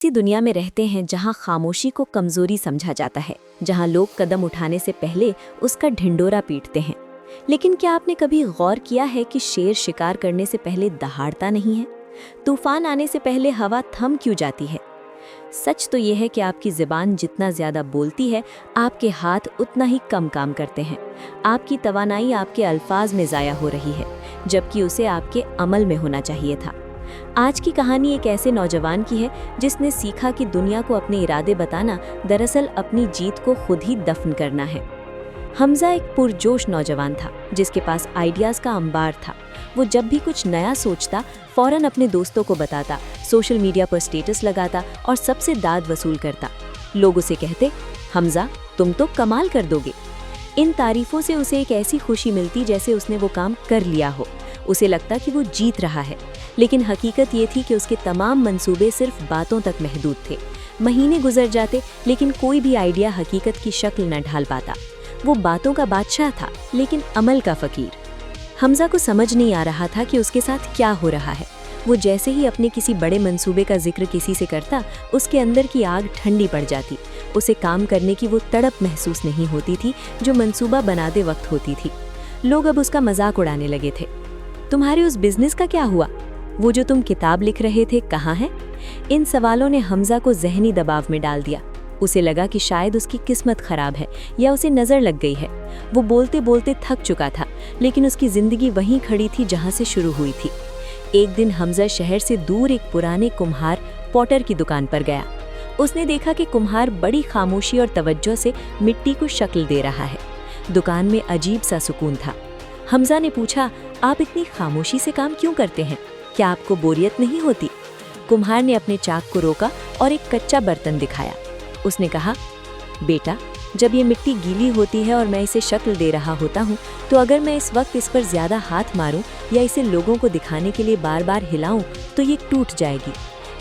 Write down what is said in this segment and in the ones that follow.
ऐसी दुनिया में रहते हैं जहां खामोशी को कमजोरी समझा जाता है, जहां लोग कदम उठाने से पहले उसका ढिंडोरा पीटते हैं। लेकिन क्या आपने कभी गौर किया है कि शेर शिकार करने से पहले दहाड़ता नहीं है? तूफान आने से पहले हवा थम क्यों जाती है? सच तो यह है कि आपकी ज़ुबान जितना ज़्यादा बोलती है, आपके हाथ उतना ही कम काम करते हैं। आपकी तवानाई आपके अल्फाज में ज़ाया हो रही है, जबकि उसे आपके अमल में होना चाहिए था। आज की कहानी एक ऐसे नौजवान की है जिसने सीखा कि दुनिया को अपने इरादे बताना दरअसल अपनी जीत को खुद ही दफन करना है। हमजा एक पुरजोश नौजवान था जिसके पास आइडियाज़ का अंबार था। वो जब भी कुछ नया सोचता फौरन अपने दोस्तों को बताता, सोशल मीडिया पर स्टेटस लगाता और सबसे दाद वसूल करता। लोग उसे कहते, हमजा तुम तो कमाल कर दोगे। इन तारीफों से उसे एक ऐसी खुशी मिलती जैसे उसने वो काम कर लिया हो। उसे लगता कि वो जीत रहा है, लेकिन हकीकत ये थी कि उसके तमाम मंसूबे सिर्फ बातों तक महदूद थे। महीने गुजर जाते लेकिन कोई भी आइडिया हकीकत की शक्ल न ढाल पाता। वो बातों का बादशाह था लेकिन अमल का फकीर। हमजा को समझ नहीं आ रहा था कि उसके साथ क्या हो रहा है। वो जैसे ही अपने किसी बड़े मंसूबे का जिक्र किसी से करता, उसके अंदर की आग ठंडी पड़ जाती। उसे काम करने की वो तड़प महसूस नहीं होती थी जो मंसूबा बनाते वक्त होती थी। लोग अब उसका मजाक उड़ाने लगे थे। तुम्हारे उस बिजनेस का क्या हुआ? वो जो तुम किताब लिख रहे थे कहाँ है? इन सवालों ने हमजा को जहनी दबाव में डाल दिया। उसे लगा कि शायद उसकी किस्मत खराब है या उसे नजर लग गई है। वो बोलते बोलते थक चुका था, लेकिन उसकी जिंदगी वहीं खड़ी थी जहां से शुरू हुई थी। एक दिन हमजा शहर से दूर एक पुराने कुम्हार पॉटर की दुकान पर गया। उसने देखा कि कुम्हार बड़ी खामोशी और तवज्जो से मिट्टी को शक्ल दे रहा है। दुकान में अजीब सा सुकून था। हमजा ने पूछा, आप इतनी खामोशी से काम क्यों करते हैं? क्या आपको बोरियत नहीं होती? कुम्हार ने अपने चाक को रोका और एक कच्चा बर्तन दिखाया। उसने कहा, बेटा, जब ये मिट्टी गीली होती है और मैं इसे शक्ल दे रहा होता हूँ, तो अगर मैं इस वक्त इस पर ज़्यादा हाथ मारूं या इसे लोगों को दिखाने के लिए बार बार हिलाऊं, तो ये टूट जाएगी।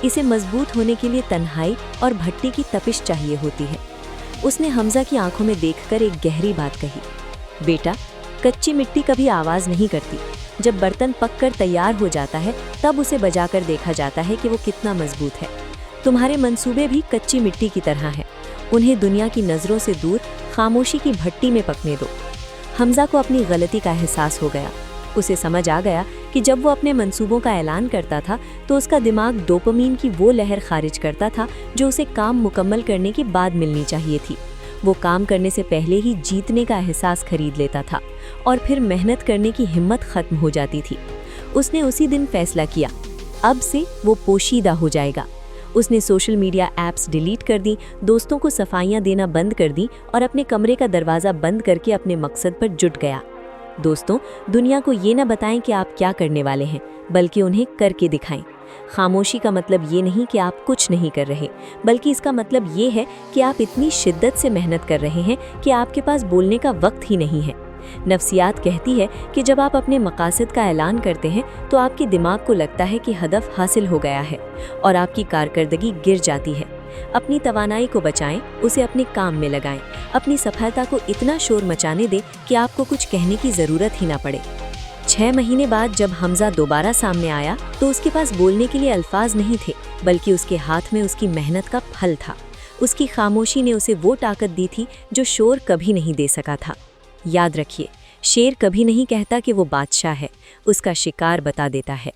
इसे मजबूत होने के लिए तन्हाई और भट्टी की तपिश चाहिए होती है। उसने हमजा की आंखों में देखकर एक गहरी बात कही, बेटा, कच्ची मिट्टी कभी आवाज़ नहीं करती। जब बर्तन पककर तैयार हो जाता है तब उसे बजाकर देखा जाता है कि वो कितना मजबूत है। तुम्हारे मंसूबे भी कच्ची मिट्टी की तरह हैं। उन्हें दुनिया की नज़रों से दूर खामोशी की भट्टी में पकने दो। हमजा को अपनी गलती का एहसास हो गया। उसे समझ आ गया कि जब वो अपने मंसूबों का ऐलान करता था तो उसका दिमाग डोपामीन की वो लहर खारिज करता था जो उसे काम मुकम्मल करने के बाद मिलनी चाहिए थी। वो काम करने से पहले ही जीतने का एहसास खरीद लेता था और फिर मेहनत करने की हिम्मत खत्म हो जाती थी। उसने उसी दिन फैसला किया, अब से वो पोशीदा हो जाएगा। उसने सोशल मीडिया ऐप्स डिलीट कर दी, दोस्तों को सफाइयाँ देना बंद कर दी और अपने कमरे का दरवाज़ा बंद करके अपने मकसद पर जुट गया। दोस्तों, दुनिया को ये न बताएं कि आप क्या करने वाले हैं, बल्कि उन्हें करके दिखाएं। खामोशी का मतलब ये नहीं कि आप कुछ नहीं कर रहे, बल्कि इसका मतलब ये है कि आप इतनी शिद्दत से मेहनत कर रहे हैं कि आपके पास बोलने का वक्त ही नहीं है। नफ्सियात कहती है कि जब आप अपने मकासद का ऐलान करते हैं तो आपके दिमाग को लगता है कि हदफ हासिल हो गया है और आपकी कारकर्दगी गिर जाती है। अपनी तवानाई को बचाएं, उसे अपने काम में लगाएं। अपनी सफलता को इतना शोर मचाने दें कि आपको कुछ कहने की ज़रूरत ही ना पड़े। 6 महीने बाद जब हमजा दोबारा सामने आया तो उसके पास बोलने के लिए अल्फाज नहीं थे, बल्कि उसके हाथ में उसकी मेहनत का फल था। उसकी खामोशी ने उसे वो ताकत दी थी जो शोर कभी नहीं दे सका था। याद रखिए, शेर कभी नहीं कहता कि वो बादशाह है, उसका शिकार बता देता है।